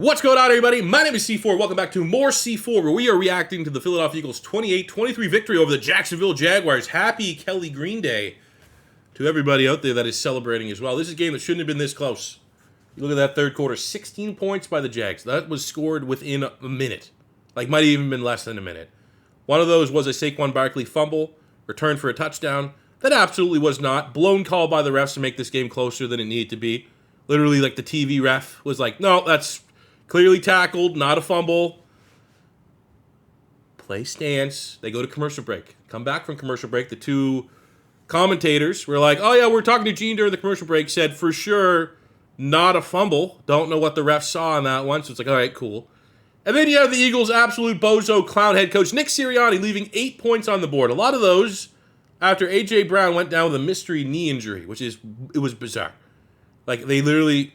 What's going on, everybody? My name is C4. Welcome back to more C4, where we are reacting to the Philadelphia Eagles' 28-23 victory over the Jacksonville Jaguars. Happy Kelly Green Day to everybody out there that is celebrating as well. This is a game that shouldn't have been this close. You look at that third quarter, 16 points by the Jags. That was scored within a minute. Might have even been less than a minute. One of those was a Saquon Barkley fumble, return for a touchdown. That absolutely was not. Blown call by the refs to make this game closer than it needed to be. Literally, the TV ref was like, no, that's clearly tackled, not a fumble. Play stance. They go to commercial break. Come back from commercial break. The two commentators were like, oh, yeah, we're talking to Gene during the commercial break. Said, for sure, not a fumble. Don't know what the refs saw on that one. So it's like, all right, cool. And then you have the Eagles' absolute bozo clown head coach, Nick Sirianni, leaving 8 points on the board. A lot of those after A.J. Brown went down with a mystery knee injury, it was bizarre. They literally...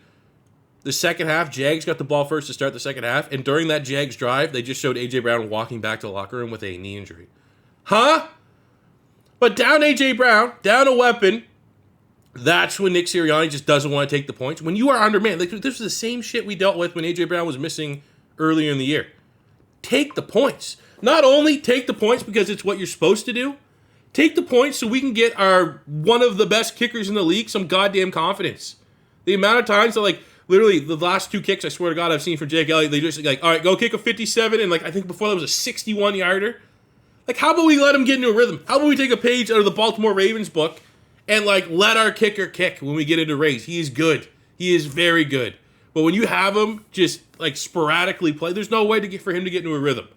The second half, Jags got the ball first to start the second half, and during that Jags drive, they just showed A.J. Brown walking back to the locker room with a knee injury. Huh? But down A.J. Brown, down a weapon, that's when Nick Sirianni just doesn't want to take the points. When you are undermanned, this was the same shit we dealt with when A.J. Brown was missing earlier in the year. Take the points. Not only take the points because it's what you're supposed to do, take the points so we can get our one of the best kickers in the league some goddamn confidence. The amount of times that, literally, the last two kicks, I swear to God, I've seen from Jake Elliott, they just all right, go kick a 57, and I think before that was a 61-yarder. How about we let him get into a rhythm? How about we take a page out of the Baltimore Ravens book and, let our kicker kick when we get into Rays? He is good. He is very good. But when you have him just, sporadically play, there's no way for him to get into a rhythm.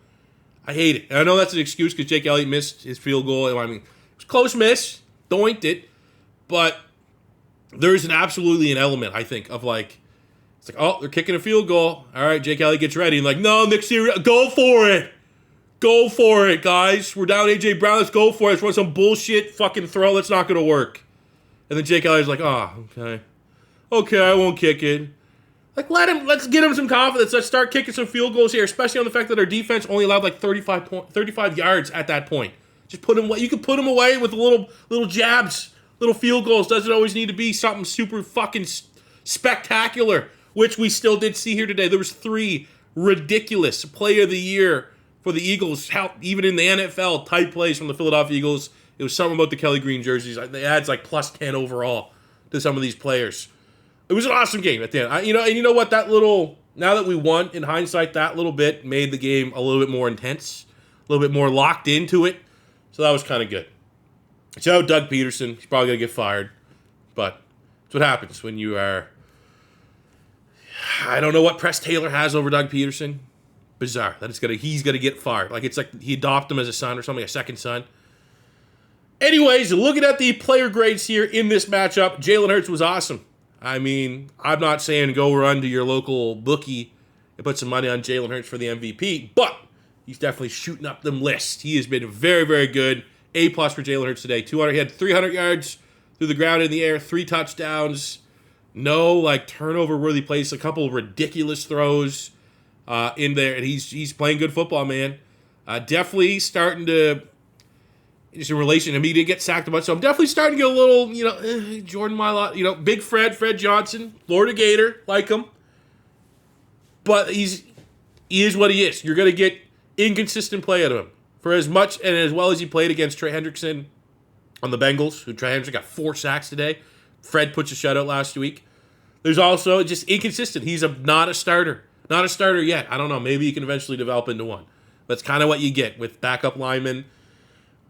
I hate it. And I know that's an excuse because Jake Elliott missed his field goal. I mean, it was a close miss. Doinked it. But there is absolutely an element, I think, of, it's oh, they're kicking a field goal. All right, Jake Elliott gets ready. And no, Nick Sirianni, go for it. Go for it, guys. We're down A.J. Brown. Let's go for it. Let's run some bullshit fucking throw. That's not going to work. And then Jake Elliott's okay. Okay, I won't kick it. Let's get him some confidence. Let's start kicking some field goals here, especially on the fact that our defense only allowed 35 yards at that point. Just put him away. You can put him away with little jabs, little field goals. Doesn't always need to be something super fucking spectacular, which we still did see here today. There was 3 ridiculous play of the year for the Eagles, even in the NFL, type plays from the Philadelphia Eagles. It was something about the Kelly Green jerseys. It adds plus 10 overall to some of these players. It was an awesome game at the end. And you know what? Now that we won, in hindsight, that little bit made the game a little bit more intense, a little bit more locked into it. So that was kind of good. So Doug Peterson, he's probably going to get fired. But that's what happens when you are... I don't know what Press Taylor has over Doug Peterson. Bizarre. He's gonna get fired. It's he adopted him as a son or something, a second son. Anyways, looking at the player grades here in this matchup, Jalen Hurts was awesome. I mean, I'm not saying go run to your local bookie and put some money on Jalen Hurts for the MVP, but he's definitely shooting up them lists. He has been very, very good. A+ for Jalen Hurts today. He had 300 yards through the ground in the air, 3 touchdowns. No, turnover-worthy plays, a couple of ridiculous throws in there, and he's playing good football, man. Definitely starting to, just in relation to me, he did get sacked a bunch, so I'm definitely starting to get a little, Jordan Mailata, Big Fred Johnson, Florida Gator, like him. But he is what he is. You're going to get inconsistent play out of him. For as much and as well as he played against Trey Hendrickson on the Bengals, who Trey Hendrickson got 4 sacks today. Fred puts a shutout last week. There's also just inconsistent. He's not a starter. Not a starter yet. I don't know. Maybe he can eventually develop into one. That's kind of what you get with backup linemen.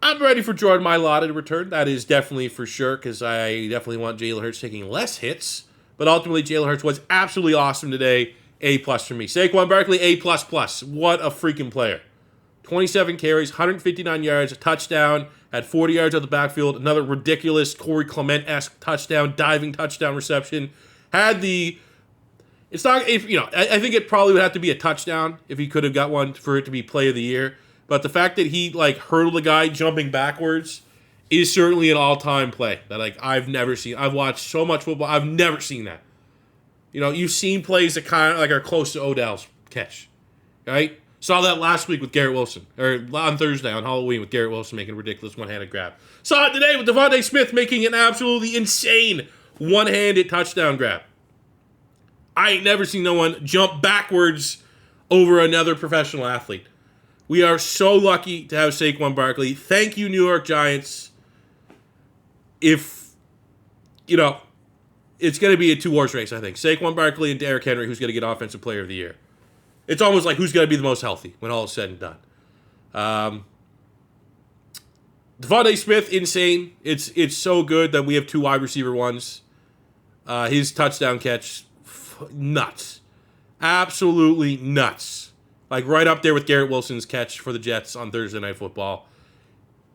I'm ready for Jordan Mailata to return. That is definitely for sure, because I definitely want Jalen Hurts taking less hits. But ultimately, Jalen Hurts was absolutely awesome today. A+ for me. Saquon Barkley, A++. What a freaking player. 27 carries, 159 yards, a touchdown, had 40 yards out the backfield, another ridiculous Corey Clement-esque touchdown, diving touchdown reception. I think it probably would have to be a touchdown if he could have got one for it to be play of the year. But the fact that he hurdled a guy jumping backwards is certainly an all-time play that I've never seen. I've watched so much football, I've never seen that. You've seen plays that kind of are close to Odell's catch, right? Saw that last week with Garrett Wilson, or on Thursday on Halloween with Garrett Wilson making a ridiculous one-handed grab. Saw it today with Devontae Smith making an absolutely insane one-handed touchdown grab. I ain't never seen no one jump backwards over another professional athlete. We are so lucky to have Saquon Barkley. Thank you, New York Giants. If, it's going to be a two-horse race, I think. Saquon Barkley and Derrick Henry, who's going to get Offensive Player of the Year. It's almost like who's going to be the most healthy when all is said and done. Devontae Smith, insane. It's so good that we have two wide receiver ones. His touchdown catch, nuts. Absolutely nuts. Like right up there with Garrett Wilson's catch for the Jets on Thursday Night Football.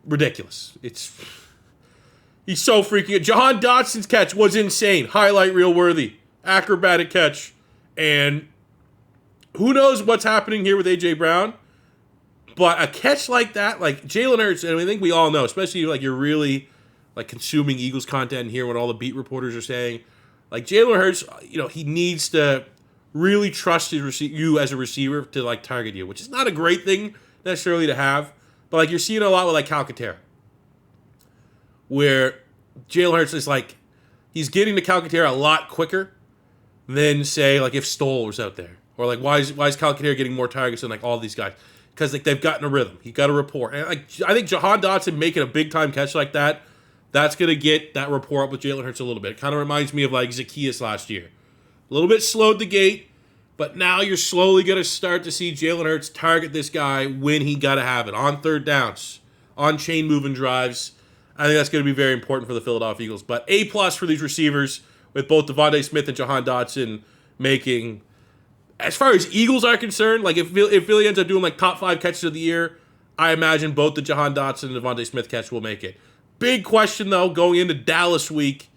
Ridiculous. He's so freaking good. Jahan Dotson's catch was insane. Highlight reel worthy. Acrobatic catch. And who knows what's happening here with A.J. Brown. But a catch like that, like Jalen Hurts, and I think we all know, especially like you're really like consuming Eagles content here, what all the beat reporters are saying. Like Jalen Hurts, he needs to really trust you as a receiver to like target you, which is not a great thing necessarily to have. But like you're seeing a lot with like Calcaterra, where Jalen Hurts is like he's getting to Calcaterra a lot quicker than say like if Stoll was out there, or like why is Calcaterra getting more targets than like all these guys? Because like they've gotten a rhythm, he got a rapport, and like I think Jahan Dotson making a big time catch like that, that's gonna get that rapport up with Jalen Hurts a little bit. It kind of reminds me of like Zacchaeus last year, a little bit slowed the gate, but now you're slowly gonna start to see Jalen Hurts target this guy when he gotta have it on third downs, on chain moving drives. I think that's gonna be very important for the Philadelphia Eagles. But A+ for these receivers with both Devontae Smith and Jahan Dotson making. As far as Eagles are concerned, like if Philly ends up doing like top 5 catches of the year, I imagine both the Jahan Dotson and Devontae Smith catch will make it. Big question though, going into Dallas week,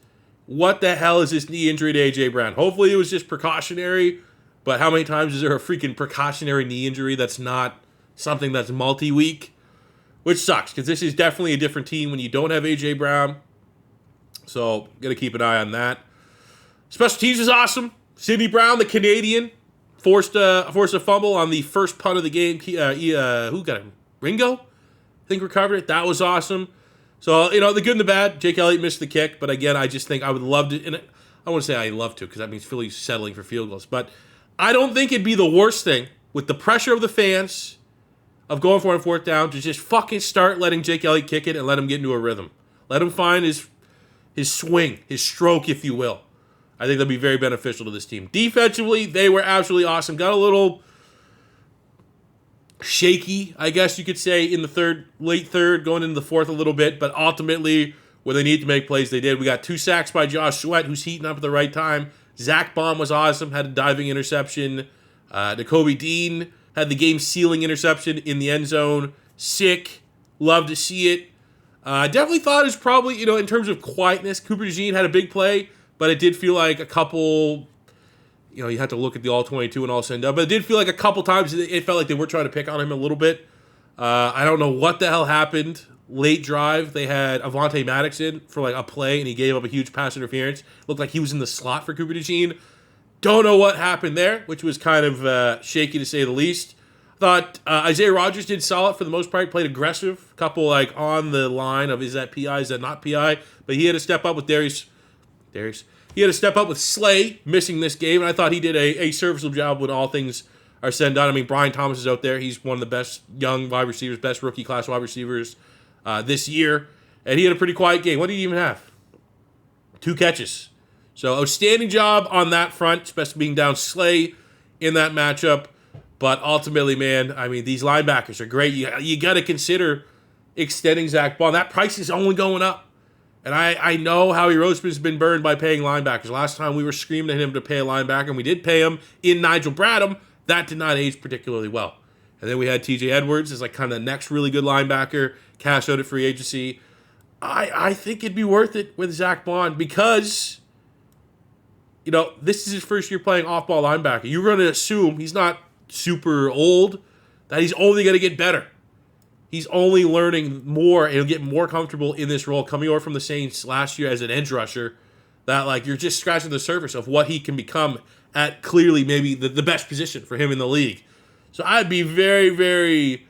what the hell is this knee injury to A.J. Brown? Hopefully it was just precautionary, but how many times is there a freaking precautionary knee injury that's not something that's multi-week? Which sucks, because this is definitely a different team when you don't have A.J. Brown. So, gotta keep an eye on that. Special teams is awesome. Sidney Brown, the Canadian, forced a fumble on the first punt of the game. Who got him? Ringo? I think recovered it. That was awesome. So, the good and the bad. Jake Elliott missed the kick, but again, I just think I would love to, and I wouldn't say I love to, because that means Philly's settling for field goals, but I don't think it'd be the worst thing, with the pressure of the fans, of going for it on fourth down, to just fucking start letting Jake Elliott kick it and let him get into a rhythm. Let him find his swing, his stroke, if you will. I think that'll be very beneficial to this team. Defensively, they were absolutely awesome. Got a little shaky, I guess you could say, in the late third, going into the fourth a little bit, but ultimately, where they need to make plays, they did. We got 2 sacks by Josh Sweat, who's heating up at the right time. Zach Baum was awesome, had a diving interception. Nakobe Dean had the game-sealing interception in the end zone. Sick. Love to see it. I definitely thought it was probably, in terms of quietness, Cooper DeJean had a big play, but it did feel like a couple, you had to look at the all-22 and all said and done, but it did feel like a couple times it felt like they were trying to pick on him a little bit. I don't know what the hell happened. Late drive, they had Avonte Maddox in for like a play, and he gave up a huge pass interference. Looked like he was in the slot for Cooper DeJean. Don't know what happened there, which was kind of shaky to say the least. Thought Isaiah Rodgers did solid for the most part, played aggressive. Couple like on the line of is that PI, is that not PI? But he had to step up with Darius. He had to step up with Slay missing this game, and I thought he did a serviceable job when all things are said and done. I mean, Brian Thomas is out there. He's one of the best young wide receivers, best rookie class wide receivers this year, and he had a pretty quiet game. What did he even have? 2 catches. So outstanding job on that front, especially being down Slay in that matchup. But ultimately, man, I mean, these linebackers are great. You got to consider extending Zach Bond. That price is only going up. And I know Howie Roseman's been burned by paying linebackers. Last time we were screaming at him to pay a linebacker, and we did pay him in Nigel Bradham. That did not age particularly well. And then we had TJ Edwards as like kind of the next really good linebacker, cash out at free agency. I think it'd be worth it with Zach Bond because, this is his first year playing off-ball linebacker. You're going to assume he's not super old, that he's only going to get better. He's only learning more and he'll get more comfortable in this role coming over from the Saints last year as an edge rusher, that like you're just scratching the surface of what he can become at clearly maybe the best position for him in the league. So I'd be very, very,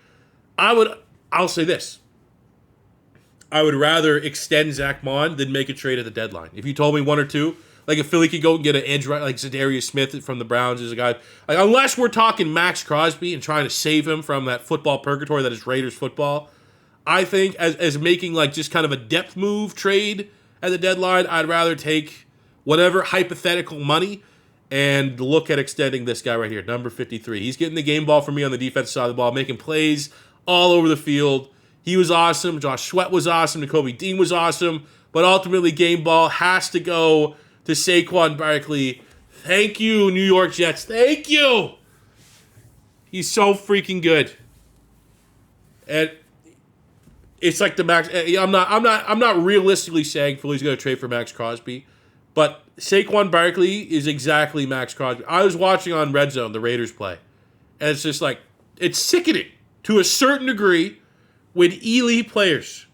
I'll say this. I would rather extend Zach Bond than make a trade at the deadline. If you told me 1 or 2, Like if Philly could go and get an edge right, like Zadarius Smith from the Browns is a guy. Like unless we're talking Max Crosby and trying to save him from that football purgatory that is Raiders football, I think as making like just kind of a depth move trade at the deadline, I'd rather take whatever hypothetical money and look at extending this guy right here, number 53. He's getting the game ball for me on the defensive side of the ball, making plays all over the field. He was awesome. Josh Sweat was awesome. Nakobe Dean was awesome. But ultimately, game ball has to go to Saquon Barkley. Thank you, New York Jets. Thank you. He's so freaking good. And it's like the Max. I'm not realistically saying Philly's going to trade for Max Crosby, but Saquon Barkley is exactly Max Crosby. I was watching on Red Zone the Raiders play, and it's just like it's sickening to a certain degree when elite players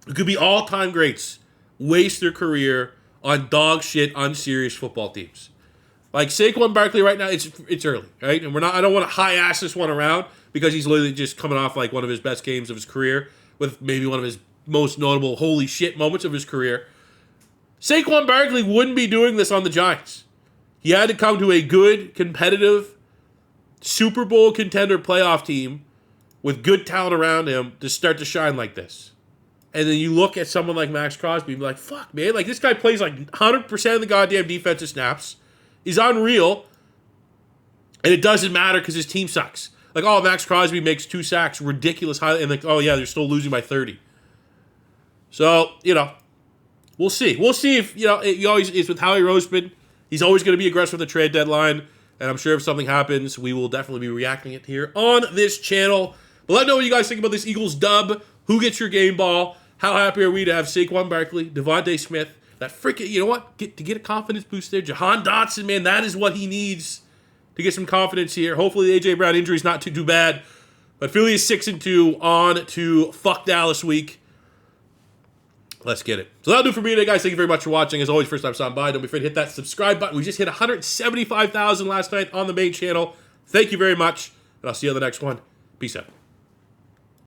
who could be all-time greats waste their career on dog shit, unserious football teams. Like Saquon Barkley right now, it's early, right? And I don't want to high-ass this one around because he's literally just coming off like one of his best games of his career with maybe one of his most notable holy shit moments of his career. Saquon Barkley wouldn't be doing this on the Giants. He had to come to a good, competitive, Super Bowl contender playoff team with good talent around him to start to shine like this. And then you look at someone like Max Crosby and be like, fuck, man. Like, this guy plays like 100% of the goddamn defensive snaps. He's unreal. And it doesn't matter because his team sucks. Like, oh, Max Crosby makes 2 sacks. Ridiculous. And like, oh, yeah, they're still losing by 30. So, we'll see. We'll see if, he always is with Howie Roseman. He's always going to be aggressive with the trade deadline. And I'm sure if something happens, we will definitely be reacting it here on this channel. But let me know what you guys think about this Eagles dub. Who gets your game ball? How happy are we to have Saquon Barkley, Devontae Smith, that freaking, you know what? To get a confidence boost there. Jahan Dotson, man, that is what he needs to get some confidence here. Hopefully the A.J. Brown injury is not too bad. But Philly is 6-2 on to fuck Dallas week. Let's get it. So that'll do for me today, guys. Thank you very much for watching. As always, first time stopping by, don't be afraid to hit that subscribe button. We just hit 175,000 last night on the main channel. Thank you very much, and I'll see you on the next one. Peace out.